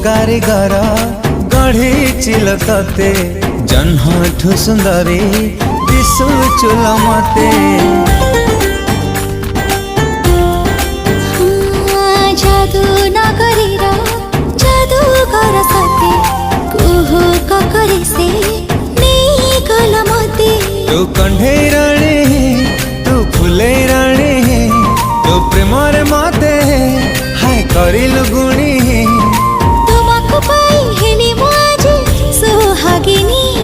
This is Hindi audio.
कारीगर गढ़ी चिलतते जन्हठु सुंदरी दिशु चुल मते। जादू नगरीर जादूगर सते कुहू ककरी से नहीं गल मते। तू कंढेई राणी तू फुलेई राणी तू प्रेम रे मते हाय करिलु